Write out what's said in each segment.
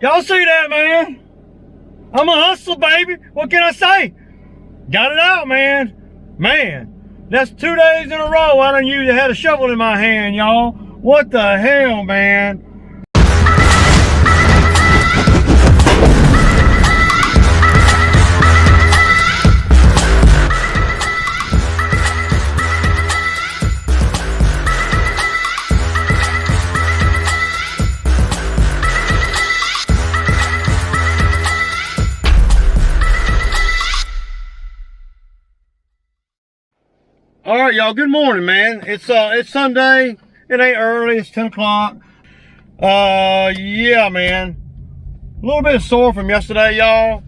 Y'all see that, man? I'm a hustler, baby. What can I say? Got it out, man. Man, that's 2 days in a row I done had a shovel in my hand, y'all. What the hell, man? All right, y'all, good morning, man. It's Sunday. It ain't early, it's 10 o'clock. Yeah, man. A little bit sore from yesterday, y'all.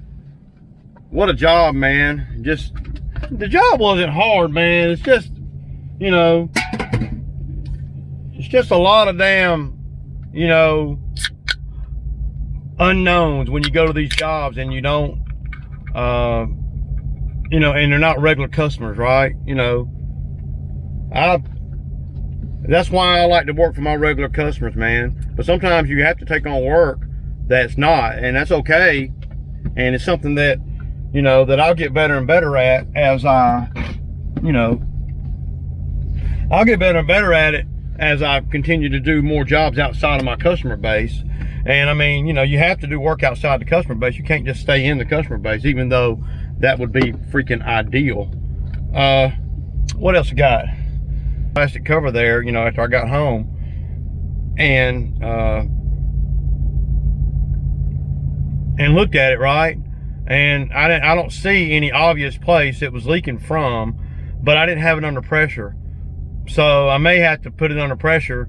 What a job, man. Just, the job wasn't hard, man. It's just, you know, it's just a lot of damn, you know, unknowns when you go to these jobs and you don't, you know, and they're not regular customers, right? You know, that's why I like to work for my regular customers, man. But sometimes you have to take on work that's not, and that's okay. And it's something that, you know, that I'll get better and better at as I, you know, I'll get better and better at it as I continue to do more jobs outside of my customer base. And I mean, you know, you have to do work outside the customer base. You can't just stay in the customer base, even though that would be freaking ideal. What else we got? Plastic cover there, you know, after I got home, and looked at it, right, and I don't see any obvious place it was leaking from, but I didn't have it under pressure, so I may have to put it under pressure.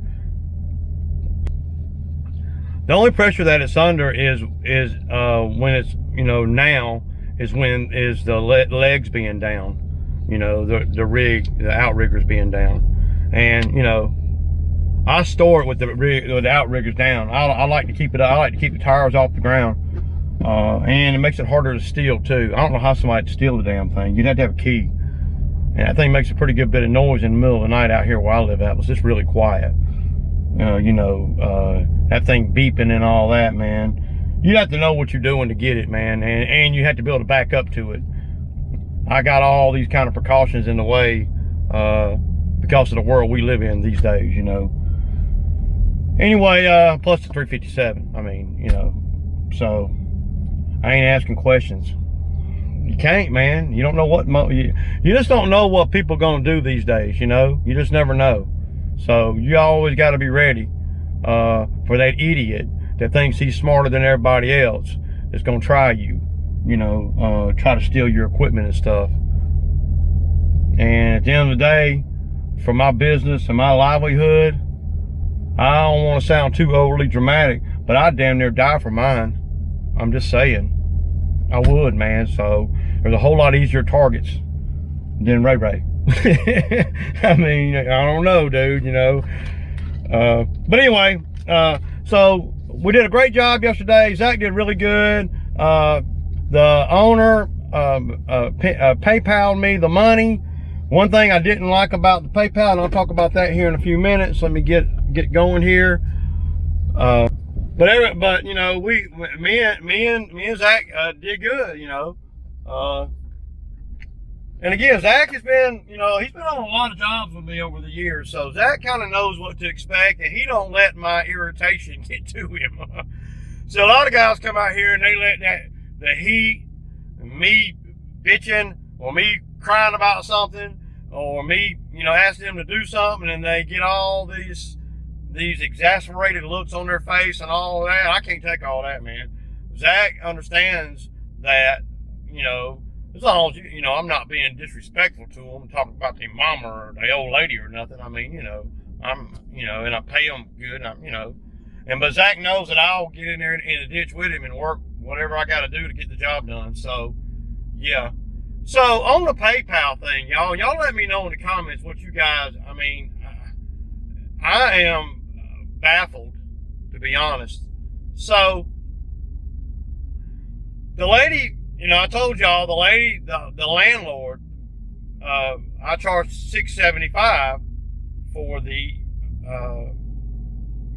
The only pressure that it's under is when it's, you know, now is when is the legs being down, you know, the outriggers being down. And, you know, I store it with the outriggers down. I like to keep it, I like to keep the tires off the ground. And it makes it harder to steal too. I don't know how somebody would steal the damn thing. You'd have to have a key. And that thing makes a pretty good bit of noise in the middle of the night out here where I live at. It was just really quiet. You know, that thing beeping and all that, man. You have to know what you're doing to get it, man. And you have to be able to back up to it. I got all these kind of precautions in the way, because of the world we live in these days, you know. Anyway, plus the 357. I mean, you know, so I ain't asking questions. You can't, man. You don't know what you just don't know what people are gonna do these days, you know. You just never know. So you always got to be ready for that idiot that thinks he's smarter than everybody else that's gonna try you, you know, try to steal your equipment and stuff. And at the end of the day, for my business and my livelihood, I don't want to sound too overly dramatic, but I'd damn near die for mine. I'm just saying. I would, man. So there's a whole lot easier targets than Ray Ray. I mean, I don't know, dude, you know. But anyway, so we did a great job yesterday. Zach did really good. The owner PayPal'd me the money. One thing I didn't like about the PayPal, and I'll talk about that here in a few minutes. Let me get going here. But you know, me and Zach did good, you know. And again, Zach has been, you know, he's been on a lot of jobs with me over the years, so Zach kind of knows what to expect, and he don't let my irritation get to him. So a lot of guys come out here and they let the heat, me bitching or me crying about something, or me, you know, asking them to do something, and they get all these exasperated looks on their face and all that. I can't take all that, man. Zach understands that, you know, as long as, you know, I'm not being disrespectful to them, talking about their mama or the old lady or nothing. I mean, you know, you know, and I pay them good, you know. But Zach knows that I'll get in there in the ditch with him and work whatever I got to do to get the job done. So, yeah. So, on the PayPal thing, y'all let me know in the comments what you guys, I mean, I am baffled, to be honest. So, the lady, you know, I told y'all, the lady, the landlord, I charged $675 for the,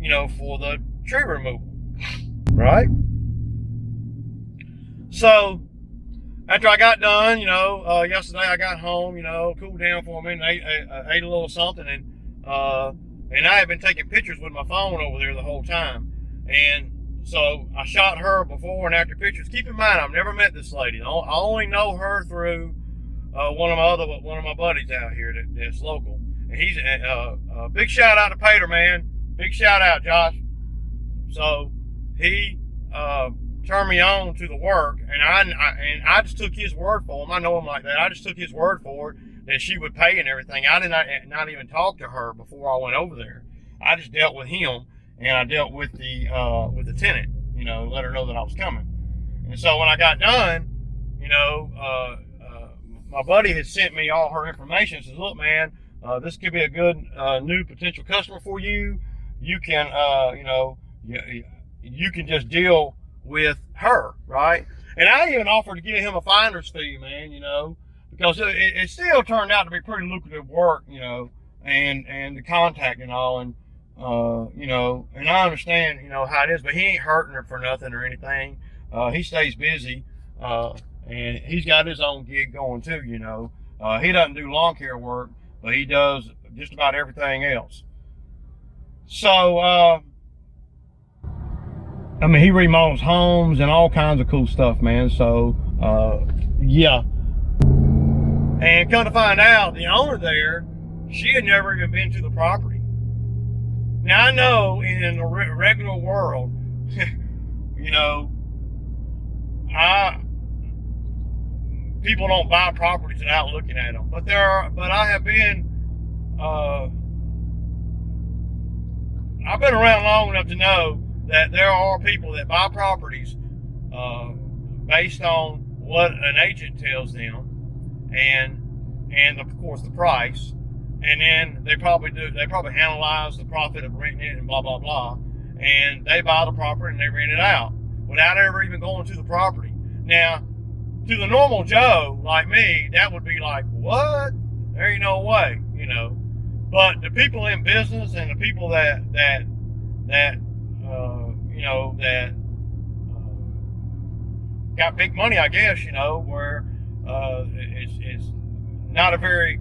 you know, for the tree removal, right? So after I got done, yesterday I got home, cooled down for a minute, ate a little something, and I had been taking pictures with my phone over there the whole time. And so I shot her before and after pictures. Keep in mind, I've never met this lady. I only know her through one of my buddies out here that's local. And he's a big shout out to Pater, man. Big shout out, Josh. So he turned me on to the work, and I just took his word for him. I know him like that. I just took his word for it that she would pay and everything. I did not even talk to her before I went over there. I just dealt with him, and I dealt with the tenant. Let her know that I was coming. And so when I got done, my buddy had sent me all her information. Says, look, man, this could be a good new potential customer for you. You can, you can just deal with her, right? And I even offered to give him a finder's fee, man, because it still turned out to be pretty lucrative work, and the contact and all, and and I understand, how it is, but he ain't hurting her for nothing or anything. He stays busy, and he's got his own gig going too, he doesn't do lawn care work, but he does just about everything else. So, he remodels homes and all kinds of cool stuff, man. So, yeah. And come to find out, the owner there, she had never even been to the property. Now, I know in the regular world, people don't buy properties without looking at them. But I have been, I've been around long enough to know that there are people that buy properties based on what an agent tells them, and of course the price, and then they probably analyze the profit of renting it and blah blah blah, and they buy the property and they rent it out without ever even going to the property. Now, to the normal Joe like me, that would be like, what? There ain't no way, But the people in business and the people that got big money, I guess, where it's not a very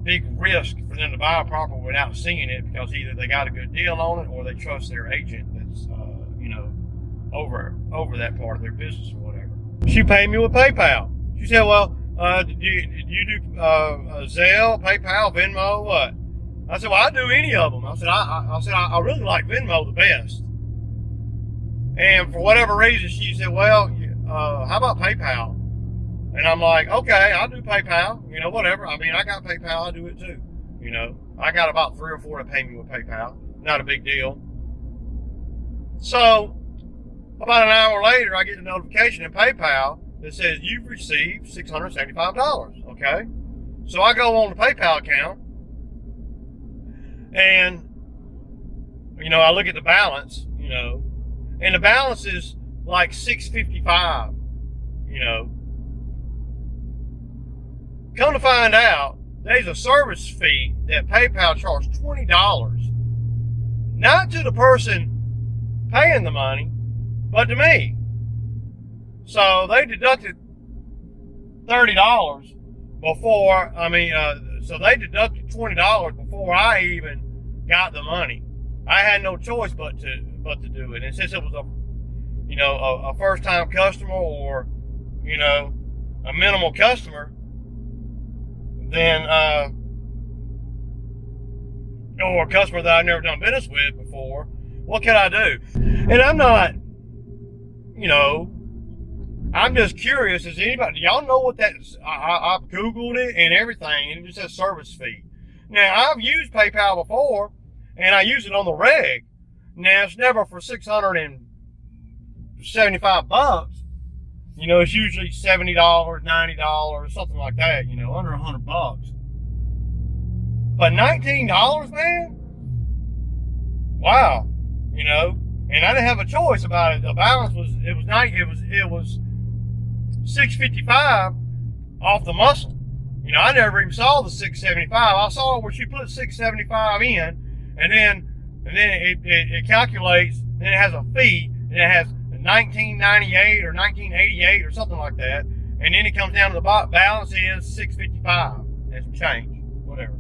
big risk for them to buy a property without seeing it, because either they got a good deal on it or they trust their agent that's over that part of their business or whatever. She paid me with PayPal. She said, well, do you do Zelle, PayPal, Venmo, what? I said, well, I do any of them. I said, I really like Venmo the best. And for whatever reason, she said, well, how about PayPal? And I'm like, okay, I'll do PayPal, whatever. I got PayPal, I do it too. I got about 3 or 4 that pay me with PayPal. Not a big deal. So about an hour later, I get a notification in PayPal that says you've received $675. Okay. So I go on the PayPal account, and, I look at the balance, and the balance is like $655, Come to find out, there's a service fee that PayPal charged $20, not to the person paying the money, but to me. So they deducted $30 before, so they deducted $20 before I even got the money. I had no choice but to do it. And since it was a first time customer, or, a minimal customer, then, or a customer that I've never done business with before, what can I do? And I'm not, I'm just curious. Does anybody, y'all know what that is? I've Googled it and everything, and it just says service fee. Now, I've used PayPal before, and I use it on the reg. Now, it's never for $675. It's usually $70, $90, something like that, under $100. But $19, man? Wow. And I didn't have a choice about it. The balance was $655 off the muscle. I never even saw the $675. I saw where she put $675 in, and then it calculates, then it has a fee, and it has $19 1998 or 1988 or something like that. And then it comes down to the balance is 655 and some change, whatever.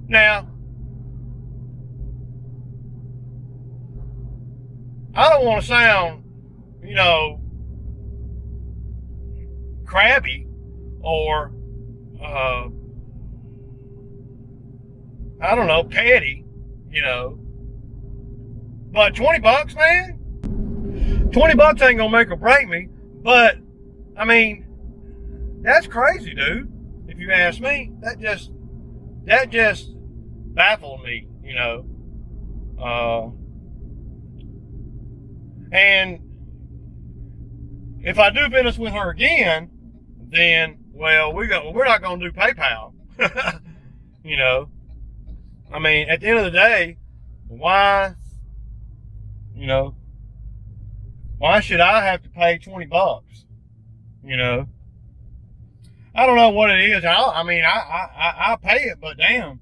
Now, I don't want to sound, you know, crabby or, I don't know, petty, you know. But 20 bucks, man? 20 bucks ain't gonna make or break me. But, I mean, that's crazy, dude. If you ask me, that just baffled me, you know. And if I do business with her again, then, well, we're not gonna do PayPal. You know. I mean, at the end of the day, why, you know, why should I have to pay 20 bucks? You know, I don't know what it is. I mean, I pay it, but damn.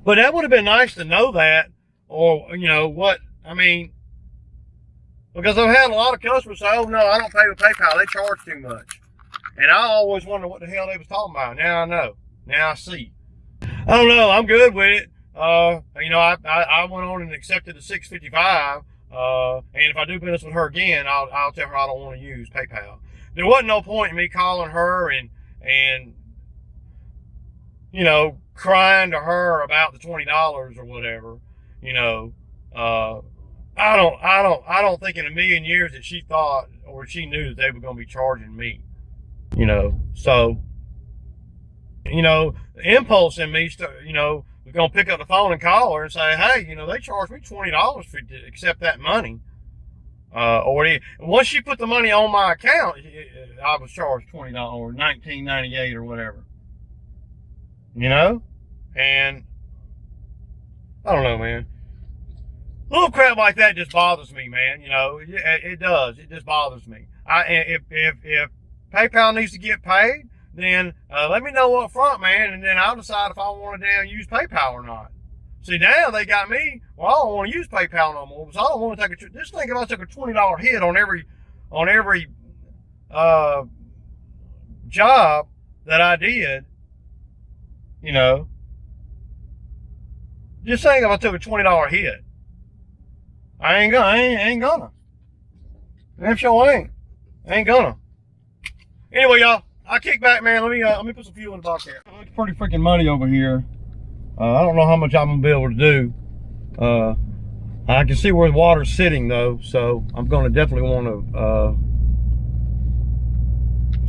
But that would have been nice to know that, or, you know, what, I mean, because I've had a lot of customers say, oh, no, I don't pay with PayPal. They charge too much. And I always wonder what the hell they was talking about. Now I know. Now I see. I don't know. I'm good with it. You know, I went on and accepted the 655. And if I do business with her again, I'll tell her I don't want to use PayPal. There wasn't no point in me calling her and you know, crying to her about the $20 or whatever. You know, I don't think in a million years that she thought or she knew that they were going to be charging me. You know, so, you know, the impulse in me, you know, was going to pick up the phone and call her and say, hey, you know, they charged me $20 to accept that money. Once she put the money on my account, I was charged $20 or $19.98 or whatever. You know? And I don't know, man. Little crap like that just bothers me, man. You know, it does. It just bothers me. If PayPal needs to get paid, then let me know up front, man, and then I'll decide if I want to damn use PayPal or not. See, now they got me, well, I don't want to use PayPal no more, because I don't want to take just think if I took a $20 hit on every job that I did, you know, just think if I took a $20 hit. I ain't gonna. Damn sure ain't. Gonna. Anyway, y'all, I'll kick back, man. Let me put some fuel in the Bobcat. It's pretty freaking muddy over here. I don't know how much I'm gonna be able to do. I can see where the water's sitting though, so I'm gonna definitely want to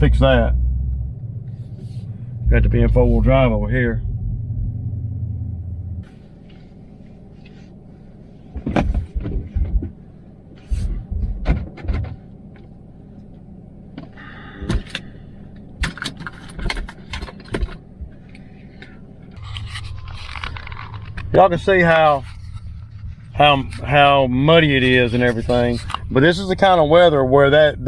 fix that. Got to be in 4-wheel drive over here. Y'all can see how muddy it is and everything, but this is the kind of weather where that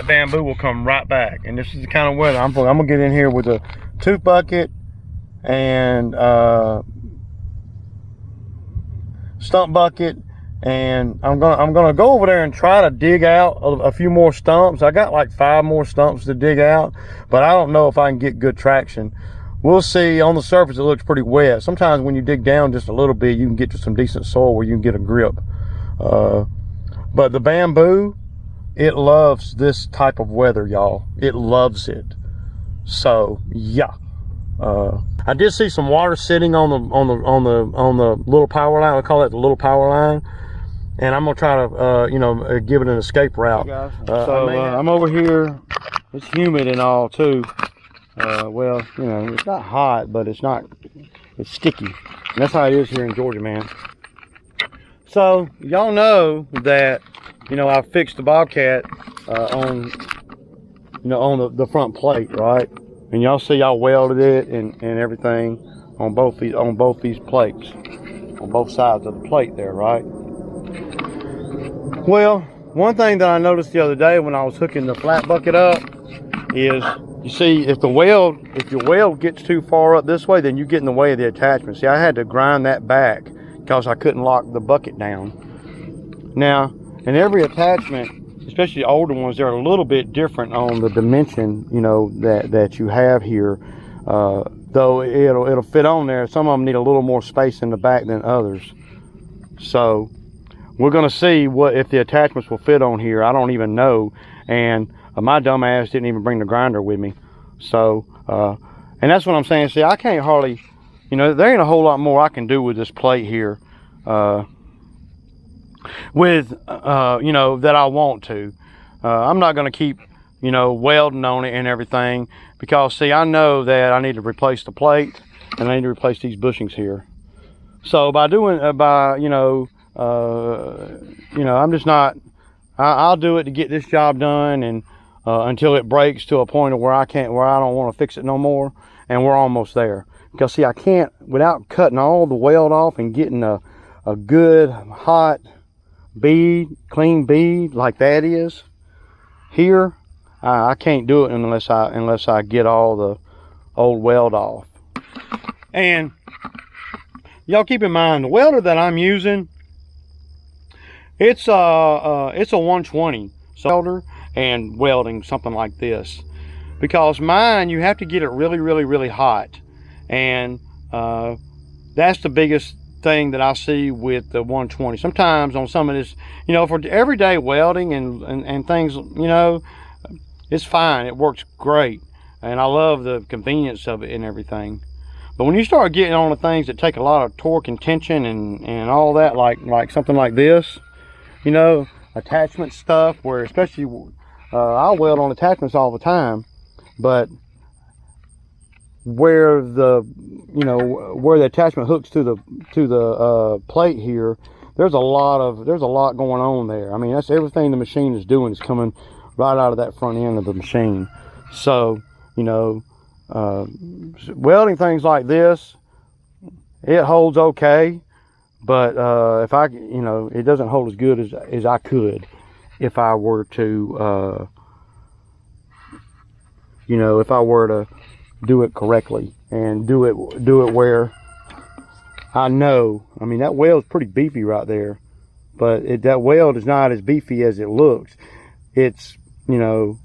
bamboo will come right back. And this is the kind of weather I'm gonna get in here with a tooth bucket and stump bucket, and I'm gonna go over there and try to dig out a few more stumps. I got like 5 more stumps to dig out, but I don't know if I can get good traction. We'll see. On the surface it looks pretty wet. Sometimes when you dig down just a little bit, you can get to some decent soil where you can get a grip. But the bamboo, it loves this type of weather, y'all. It loves it. So yeah, I did see some water sitting on the little power line. I call that the little power line, and I'm gonna try to you know, give it an escape route. I'm over here. It's humid and all too. Well, you know, it's not hot, but it's sticky. And that's how it is here in Georgia, man. So, y'all know that, you know, I fixed the Bobcat on the front plate, right? And y'all see I welded it and everything on both these plates, on both sides of the plate there, right? Well, one thing that I noticed the other day when I was hooking the flat bucket up is, you see, if your weld gets too far up this way, then you get in the way of the attachment. See, I had to grind that back because I couldn't lock the bucket down. Now, in every attachment, especially the older ones, they're a little bit different on the dimension, you know, that you have here. Though it'll fit on there. Some of them need a little more space in the back than others. So we're gonna see what if the attachments will fit on here. I don't even know. And my dumb ass didn't even bring the grinder with me. So and that's what I'm saying. See, I can't hardly, you know, there ain't a whole lot more I can do with this plate here. With you know, that I want to. I'm not gonna keep, you know, welding on it and everything, because see, I know that I need to replace the plate and I need to replace these bushings here. So by doing you know, I'm just not, I'll do it to get this job done, and until it breaks to a point of where I don't want to fix it no more. And we're almost there, because see, I can't, without cutting all the weld off and getting a good hot bead, clean bead like that is here, I can't do it unless I get all the old weld off. And y'all keep in mind, the welder that I'm using, it's a 120 welder and welding something like this, because mine, you have to get it really hot, and that's the biggest thing that I see with the 120. Sometimes on some of this, you know, for everyday welding and things, you know, it's fine, it works great, and I love the convenience of it and everything. But when you start getting on the things that take a lot of torque and tension and all that, like something like this, you know, attachment stuff, where especially I weld on attachments all the time, but where the, you know, where the attachment hooks to the plate here, there's a lot going on there. I mean, that's everything the machine is doing is coming right out of that front end of the machine. So, you know, welding things like this, it holds okay, but if I, you know, it doesn't hold as good as I could if I were to, you know, if I were to do it correctly and do it where I know. I mean, that weld's pretty beefy right there, but that weld is not as beefy as it looks. It's, you know,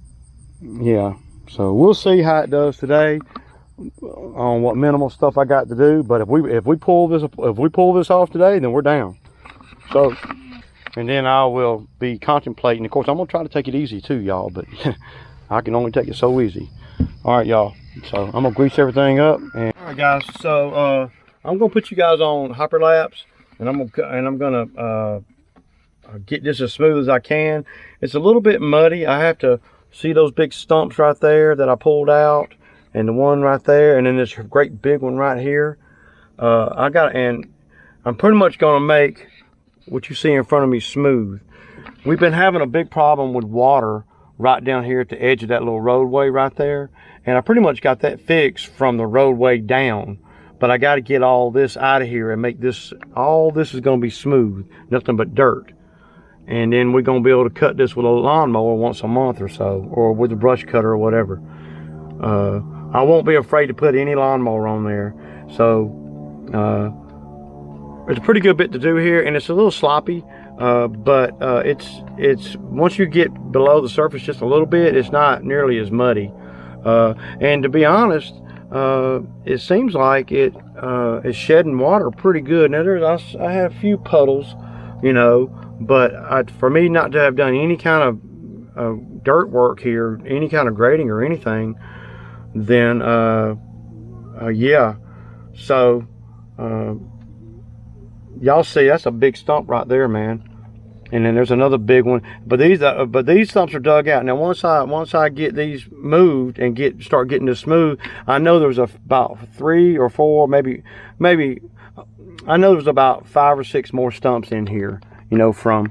yeah. So we'll see how it does today on what minimal stuff I got to do. But if we pull this off today, then we're down. So, and then I will be contemplating. Of course, I'm gonna try to take it easy too, y'all. But I can only take it so easy. All right, y'all. So I'm gonna grease everything up. And all right, guys. So I'm gonna put you guys on hyperlapse, and I'm gonna get this as smooth as I can. It's a little bit muddy. I have to see those big stumps right there that I pulled out, and the one right there, and then this great big one right here. And I'm pretty much gonna make what you see in front of me smooth. We've been having a big problem with water right down here at the edge of that little roadway right there, and I pretty much got that fixed from the roadway down. But I got to get all this out of here and make this, all this is going to be smooth, nothing but dirt. And then we're going to be able to cut this with a lawnmower once a month or so, or with a brush cutter or whatever. I won't be afraid to put any lawnmower on there. So there's a pretty good bit to do here, and it's a little sloppy, but it's once you get below the surface just a little bit, it's not nearly as muddy. And to be honest, it seems like it is shedding water pretty good. Now I had a few puddles, you know, but for me not to have done any kind of dirt work here, any kind of grading or anything, then yeah. So y'all see, that's a big stump right there, man. And then there's another big one, but these stumps are dug out. Now once I get these moved and start getting this smooth, I know there's about 3 or 4, maybe I know there's about 5 or 6 more stumps in here, you know, from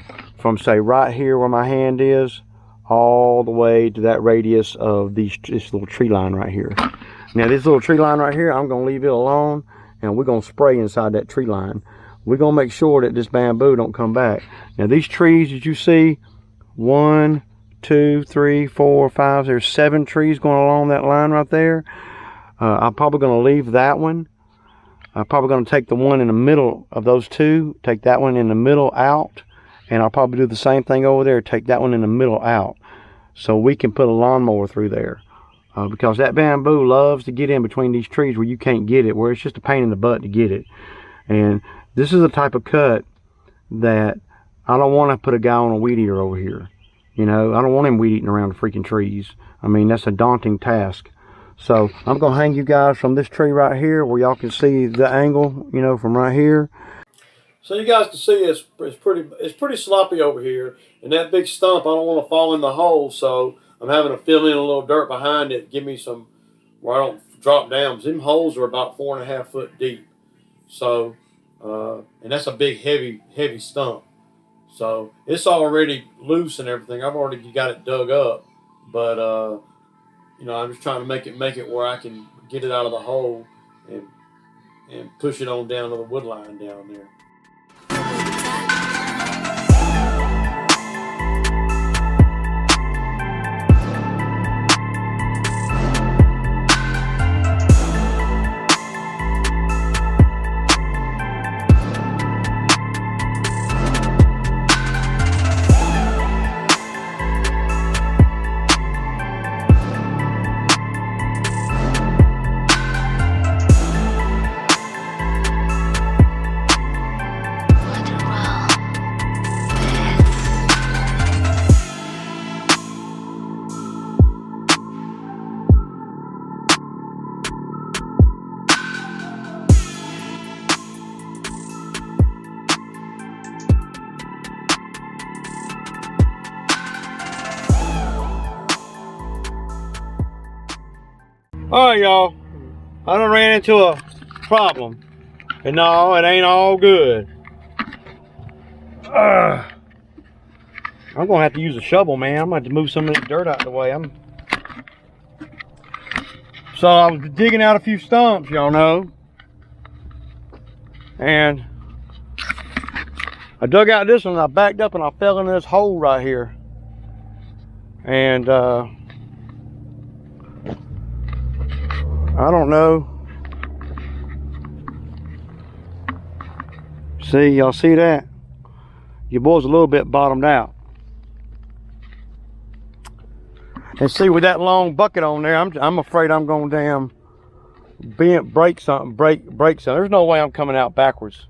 say right here where my hand is all the way to that radius of this little tree line right here. Now this little tree line right here, I'm gonna leave it alone, and we're gonna spray inside that tree line. We're gonna make sure that this bamboo don't come back. Now these trees that you see, 1, 2, 3, 4, 5, there's 7 trees going along that line right there. I'm probably gonna leave that one. I'm probably gonna take the one in the middle of those 2, take that one in the middle out, And I'll probably do the same thing over there, take that one in the middle out, so we can put a lawnmower through there. Because that bamboo loves to get in between these trees where you can't get it, where it's just a pain in the butt to get it. And this is the type of cut that I don't want to put a guy on a weed eater over here. You know, I don't want him weed eating around the freaking trees. I mean, that's a daunting task. So I'm gonna hang you guys from this tree right here where y'all can see the angle, you know, from right here. So you guys can see it's pretty sloppy over here, and that big stump, I don't want to fall in the hole, so I'm having to fill in a little dirt behind it, give me some where I don't drop down. Them holes are about 4.5 foot deep, so and that's a big heavy stump. So it's already loose and everything. I've already got it dug up, but you know, I'm just trying to make it where I can get it out of the hole and push it on down to the wood line down there. All right, y'all. I done ran into a problem. And no, it ain't all good. I'm gonna have to use a shovel, man. I'm gonna have to move some of this dirt out of the way. So I was digging out a few stumps, y'all know. And I dug out this one and I backed up and I fell in this hole right here. And I don't know. See, y'all see that? Your boy's a little bit bottomed out. And see, with that long bucket on there, I'm afraid I'm gonna break something. There's no way I'm coming out backwards.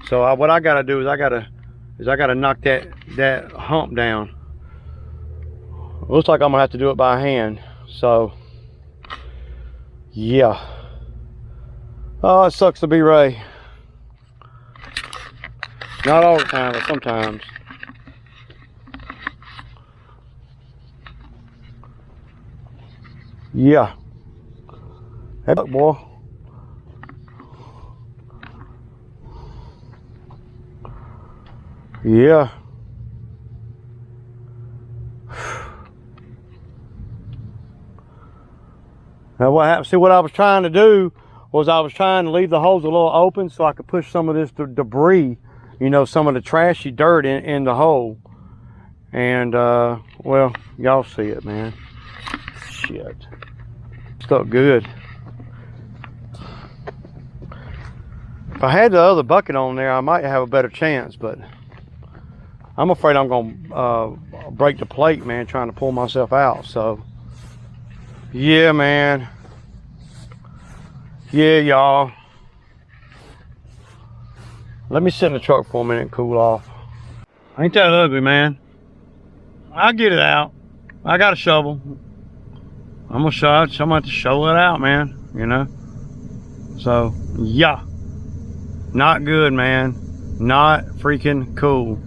So what I gotta do is I gotta knock that hump down. It looks like I'm gonna have to do it by hand. So yeah. Oh, it sucks to be Ray. Not all the time, but sometimes. Yeah. Hey, boy. Yeah. Now what happened? See, what I was trying to do was I was trying to leave the holes a little open so I could push some of this debris, you know, some of the trashy dirt in the hole. And well, y'all see it, man. Shit. Stuck good. If I had the other bucket on there, I might have a better chance, but I'm afraid I'm gonna break the plate, man, trying to pull myself out. So yeah, man. Yeah, y'all. Let me sit in the truck for a minute and cool off. Ain't that ugly, man? I'll get it out. I got a shovel. I'm gonna have to shovel it out, man, you know? So, yeah. Not good, man. Not freaking cool.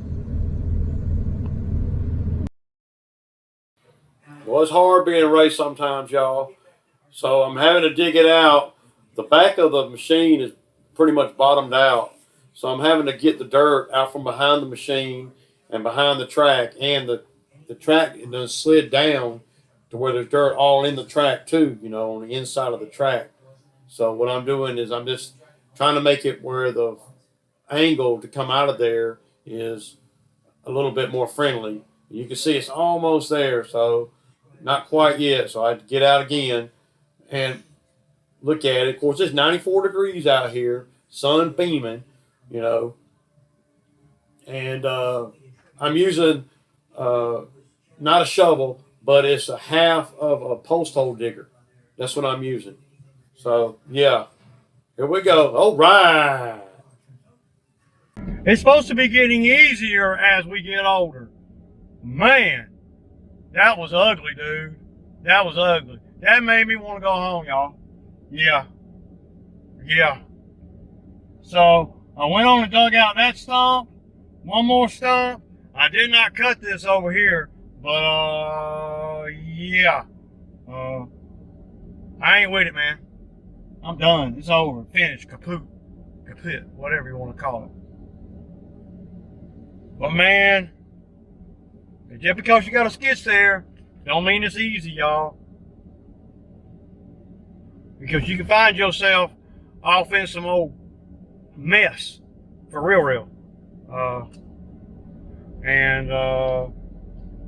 Well, it's hard being Ray sometimes, y'all. So I'm having to dig it out. The back of the machine is pretty much bottomed out. So I'm having to get the dirt out from behind the machine and behind the track. And the track done slid down to where there's dirt all in the track too, you know, on the inside of the track. So what I'm doing is I'm just trying to make it where the angle to come out of there is a little bit more friendly. You can see it's almost there, so not quite yet. So I had to get out again and look at it. Of course, it's 94 degrees out here, sun beaming, you know, and I'm using not a shovel, but it's a half of a post hole digger. That's what I'm using. So yeah, here we go. All right. It's supposed to be getting easier as we get older. Man, that was ugly, dude. That was ugly. That made me want to go home, y'all. Yeah. Yeah. So I went on and dug out that stump. One more stump. I did not cut this over here, but yeah. I ain't with it, man. I'm done. It's over. Finished. Kaput. Whatever you want to call it. But man, just because you got a sketch there, don't mean it's easy, y'all. Because you can find yourself off in some old mess, for real.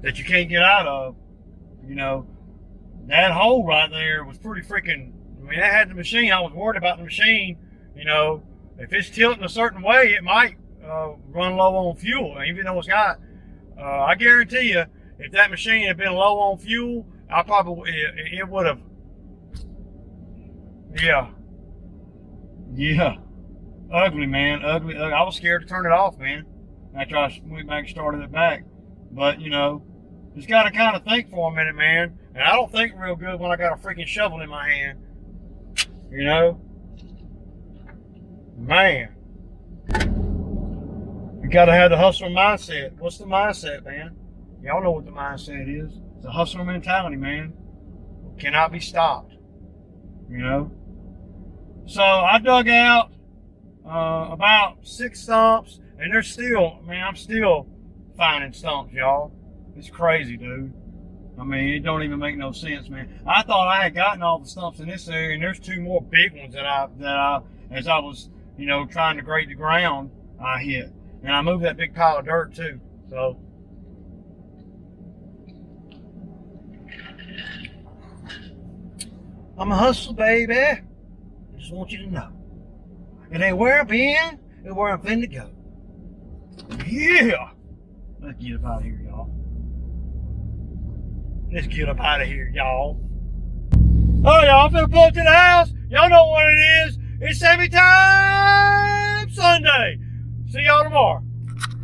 That you can't get out of. You know, that hole right there was pretty freaking, I mean, I had the machine. I was worried about the machine. You know, if it's tilting a certain way, it might run low on fuel, even though it's got, I guarantee you, if that machine had been low on fuel, it would have, yeah, ugly, man, ugly. I was scared to turn it off, man, after I went back and started it back. But, you know, just got to kind of think for a minute, man, and I don't think real good when I got a freaking shovel in my hand, you know, man. You gotta have the hustler mindset. What's the mindset, man? Y'all know what the mindset is. It's a hustler mentality, man. Cannot be stopped. You know? So I dug out about 6 stumps, and there's still, man, I'm still finding stumps, y'all. It's crazy, dude. I mean, it don't even make no sense, man. I thought I had gotten all the stumps in this area, and there's 2 more big ones that I as I was, you know, trying to grade the ground, I hit. And I moved that big pile of dirt too. So I'm a hustler, baby. I just want you to know. It ain't where I've been, it's where I'm finna go. Yeah. Let's get up out of here, y'all. Let's get up out of here, y'all. Oh, y'all, I'm finna pull up to the house. Y'all know what it is. It's Sammy Time Sunday. See y'all tomorrow.